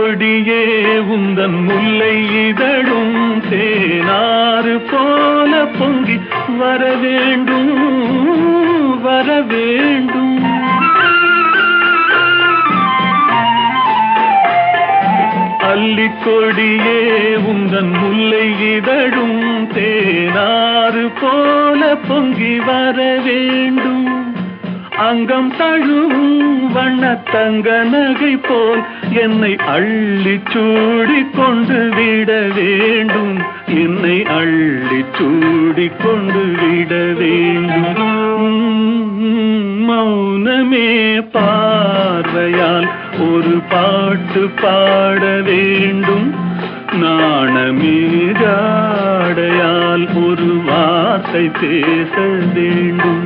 கொடியே உந்தன் முல்லை இதழும் தேனாறு போல பொங்கி வர வேண்டும் வர வேண்டும். அல்லிக்கொடியே உந்தன் முல்லை இதழும் தேனாறு போல பொங்கி வர வேண்டும். அங்கம் தழுவும் வண்ணத்தங்க நகை போல் என்னை அள்ளி சூடி கொண்டு விட வேண்டும். என்னை அள்ளி சூடி கொண்டு விட வேண்டும். மௌனமே பார்வையால் ஒரு பாட்டு பாட வேண்டும். நாணமே ஜாடையால் ஒரு வார்த்தை பேச வேண்டும்.